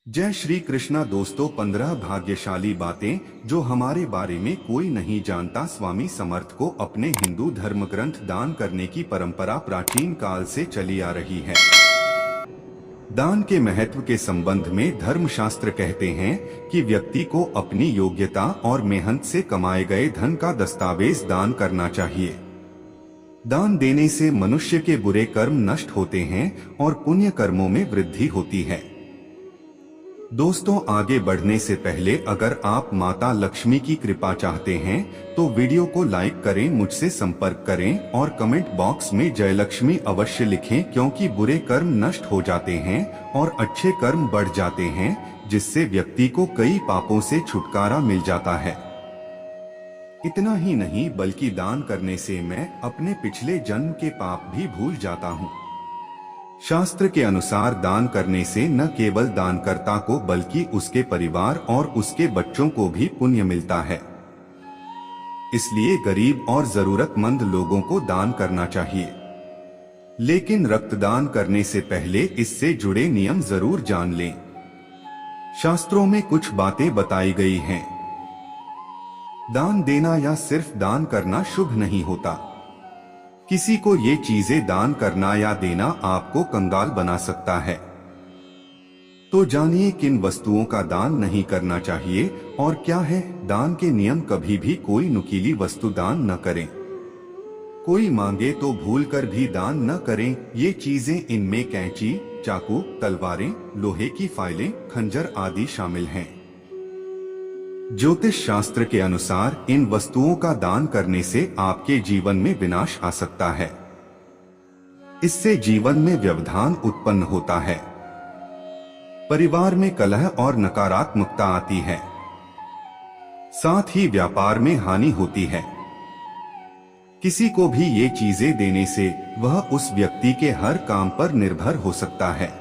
जय श्री कृष्णा दोस्तों, 15 भाग्यशाली बातें जो हमारे बारे में कोई नहीं जानता। स्वामी समर्थ को अपने हिंदू धर्म ग्रंथ दान करने की परंपरा प्राचीन काल से चली आ रही है। दान के महत्व के संबंध में धर्मशास्त्र कहते हैं कि व्यक्ति को अपनी योग्यता और मेहनत से कमाए गए धन का दस्तावेज दान करना चाहिए। दान देने से मनुष्य के बुरे कर्म नष्ट होते हैं और पुण्य कर्मों में वृद्धि होती है। दोस्तों, आगे बढ़ने से पहले अगर आप माता लक्ष्मी की कृपा चाहते हैं तो वीडियो को लाइक करें, मुझसे संपर्क करें और कमेंट बॉक्स में जय लक्ष्मी अवश्य लिखें, क्योंकि बुरे कर्म नष्ट हो जाते हैं और अच्छे कर्म बढ़ जाते हैं, जिससे व्यक्ति को कई पापों से छुटकारा मिल जाता है। इतना ही नहीं बल्कि दान करने से मैं अपने पिछले जन्म के पाप भी भूल जाता हूँ। शास्त्र के अनुसार दान करने से न केवल दानकर्ता को बल्कि उसके परिवार और उसके बच्चों को भी पुण्य मिलता है। इसलिए गरीब और जरूरतमंद लोगों को दान करना चाहिए। लेकिन रक्तदान करने से पहले इससे जुड़े नियम जरूर जान लें। शास्त्रों में कुछ बातें बताई गई हैं। दान देना या सिर्फ दान करना शुभ नहीं होता। किसी को ये चीजें दान करना या देना आपको कंगाल बना सकता है। तो जानिए किन वस्तुओं का दान नहीं करना चाहिए और क्या है दान के नियम। कभी भी कोई नुकीली वस्तु दान न करें। कोई मांगे तो भूलकर भी दान न करें। ये चीजें, इनमें कैंची, चाकू, तलवारें, लोहे की फाइलें, खंजर आदि शामिल हैं। ज्योतिष शास्त्र के अनुसार इन वस्तुओं का दान करने से आपके जीवन में विनाश आ सकता है। इससे जीवन में व्यवधान उत्पन्न होता है, परिवार में कलह और नकारात्मकता आती है, साथ ही व्यापार में हानि होती है। किसी को भी ये चीजें देने से वह उस व्यक्ति के हर काम पर निर्भर हो सकता है।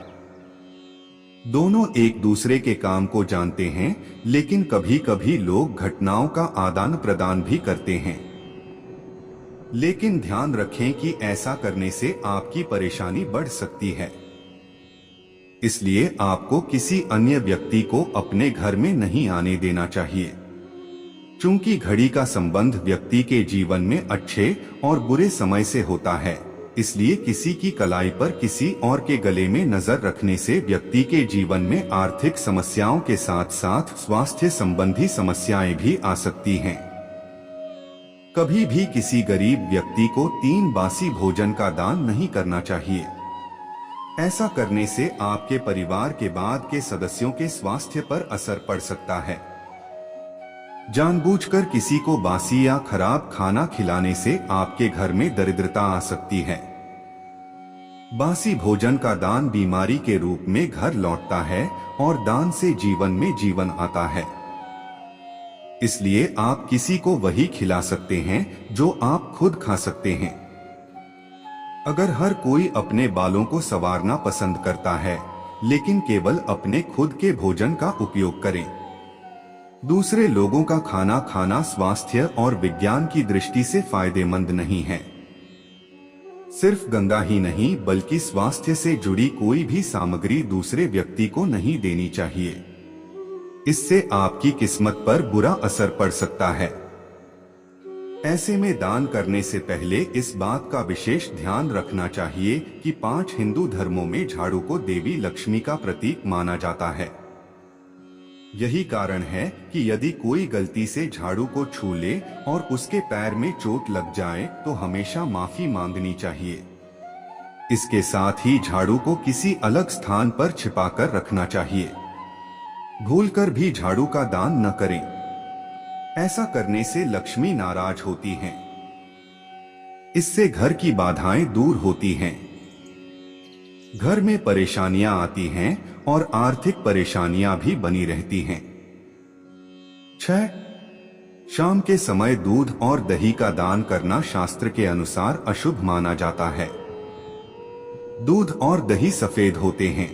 दोनों एक दूसरे के काम को जानते हैं, लेकिन कभी कभी लोग घटनाओं का आदान प्रदान भी करते हैं। लेकिन ध्यान रखें कि ऐसा करने से आपकी परेशानी बढ़ सकती है। इसलिए आपको किसी अन्य व्यक्ति को अपने घर में नहीं आने देना चाहिए। चूंकि घड़ी का संबंध व्यक्ति के जीवन में अच्छे और बुरे समय से होता है, इसलिए किसी की कलाई पर किसी और के गले में नजर रखने से व्यक्ति के जीवन में आर्थिक समस्याओं के साथ साथ स्वास्थ्य संबंधी समस्याएं भी आ सकती हैं। कभी भी किसी गरीब व्यक्ति को 3 बासी भोजन का दान नहीं करना चाहिए। ऐसा करने से आपके परिवार के बाद के सदस्यों के स्वास्थ्य पर असर पड़ सकता है। जानबूझकर किसी को बासी या खराब खाना खिलाने से आपके घर में दरिद्रता आ सकती है। बासी भोजन का दान बीमारी के रूप में घर लौटता है और दान से जीवन में जीवन आता है। इसलिए आप किसी को वही खिला सकते हैं जो आप खुद खा सकते हैं। अगर हर कोई अपने बालों को संवारना पसंद करता है, लेकिन केवल अपने खुद के भोजन का उपयोग करें। दूसरे लोगों का खाना खाना स्वास्थ्य और विज्ञान की दृष्टि से फायदेमंद नहीं है। सिर्फ गंगा ही नहीं बल्कि स्वास्थ्य से जुड़ी कोई भी सामग्री दूसरे व्यक्ति को नहीं देनी चाहिए। इससे आपकी किस्मत पर बुरा असर पड़ सकता है। ऐसे में दान करने से पहले इस बात का विशेष ध्यान रखना चाहिए कि 5 हिंदू धर्मों में झाड़ू को देवी लक्ष्मी का प्रतीक माना जाता है। यही कारण है कि यदि कोई गलती से झाड़ू को छू ले और उसके पैर में चोट लग जाए तो हमेशा माफी मांगनी चाहिए। इसके साथ ही झाड़ू को किसी अलग स्थान पर छिपाकर रखना चाहिए। भूलकर भी झाड़ू का दान न करें। ऐसा करने से लक्ष्मी नाराज होती हैं। इससे घर की बाधाएं दूर होती हैं, घर में परेशानियां आती हैं और आर्थिक परेशानियां भी बनी रहती हैं। 6. शाम के समय दूध और दही का दान करना शास्त्र के अनुसार अशुभ माना जाता है। दूध और दही सफेद होते हैं।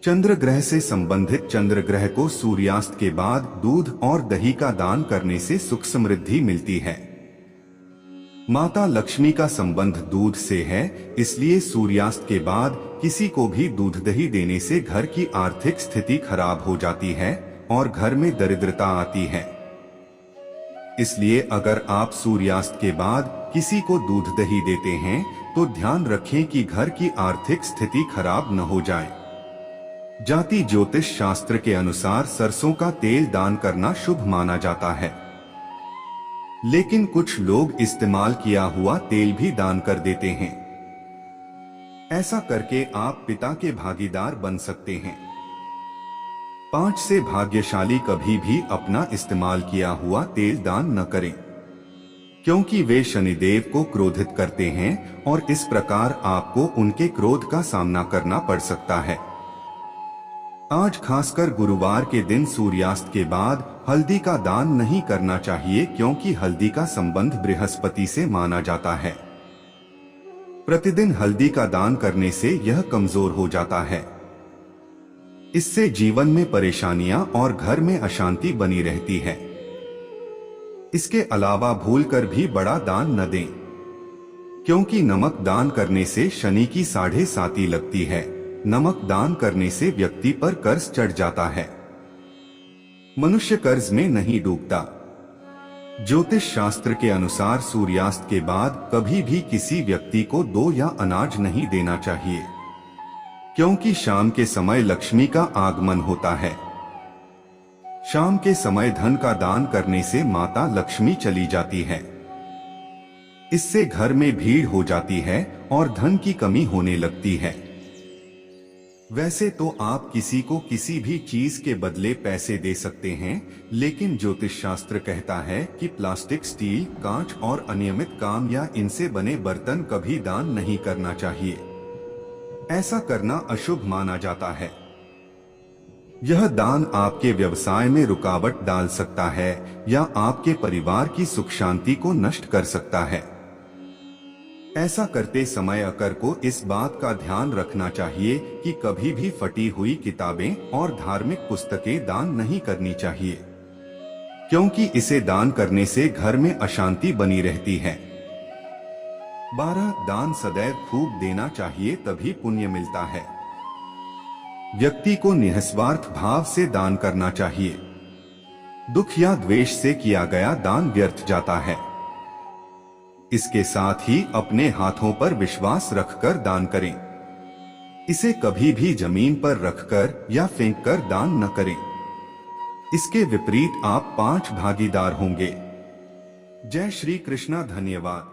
चंद्र ग्रह से संबंधित चंद्र ग्रह को सूर्यास्त के बाद दूध और दही का दान करने से सुख समृद्धि मिलती है। माता लक्ष्मी का संबंध दूध से है, इसलिए सूर्यास्त के बाद किसी को भी दूध दही देने से घर की आर्थिक स्थिति खराब हो जाती है और घर में दरिद्रता आती है। इसलिए अगर आप सूर्यास्त के बाद किसी को दूध दही देते हैं तो ध्यान रखें कि घर की आर्थिक स्थिति खराब न हो जाए। जाति ज्योतिष शास्त्र के अनुसार सरसों का तेल दान करना शुभ माना जाता है, लेकिन कुछ लोग इस्तेमाल किया हुआ तेल भी दान कर देते हैं। ऐसा करके आप पिता के भागीदार बन सकते हैं। 5 से भाग्यशाली कभी भी अपना इस्तेमाल किया हुआ तेल दान न करें, क्योंकि वे शनिदेव को क्रोधित करते हैं और इस प्रकार आपको उनके क्रोध का सामना करना पड़ सकता है। आज खासकर गुरुवार के दिन सूर्यास्त के बाद हल्दी का दान नहीं करना चाहिए, क्योंकि हल्दी का संबंध बृहस्पति से माना जाता है। प्रतिदिन हल्दी का दान करने से यह कमजोर हो जाता है। इससे जीवन में परेशानियां और घर में अशांति बनी रहती है। इसके अलावा भूलकर भी बड़ा दान न दें, क्योंकि नमक दान करने से शनि की 7.5 लगती है। नमक दान करने से व्यक्ति पर कर्ज चढ़ जाता है। मनुष्य कर्ज में नहीं डूबता। ज्योतिष शास्त्र के अनुसार सूर्यास्त के बाद कभी भी किसी व्यक्ति को 2 या अनाज नहीं देना चाहिए, क्योंकि शाम के समय लक्ष्मी का आगमन होता है। शाम के समय धन का दान करने से माता लक्ष्मी चली जाती है। इससे घर में भीड़ हो जाती है और धन की कमी होने लगती है। वैसे तो आप किसी को किसी भी चीज के बदले पैसे दे सकते हैं, लेकिन ज्योतिष शास्त्र कहता है कि प्लास्टिक, स्टील, कांच और अनियमित काम या इनसे बने बर्तन कभी दान नहीं करना चाहिए। ऐसा करना अशुभ माना जाता है। यह दान आपके व्यवसाय में रुकावट डाल सकता है या आपके परिवार की सुख शांति को नष्ट कर सकता है। ऐसा करते समय अकर को इस बात का ध्यान रखना चाहिए कि कभी भी फटी हुई किताबें और धार्मिक पुस्तकें दान नहीं करनी चाहिए, क्योंकि इसे दान करने से घर में अशांति बनी रहती है। 12 दान सदैव खूब देना चाहिए, तभी पुण्य मिलता है। व्यक्ति को निस्वार्थ भाव से दान करना चाहिए। दुख या द्वेष से किया गया दान व्यर्थ जाता है। इसके साथ ही अपने हाथों पर विश्वास रखकर दान करें। इसे कभी भी जमीन पर रखकर या फेंककर दान न करें। इसके विपरीत आप 5 भागीदार होंगे। जय श्री कृष्णा। धन्यवाद।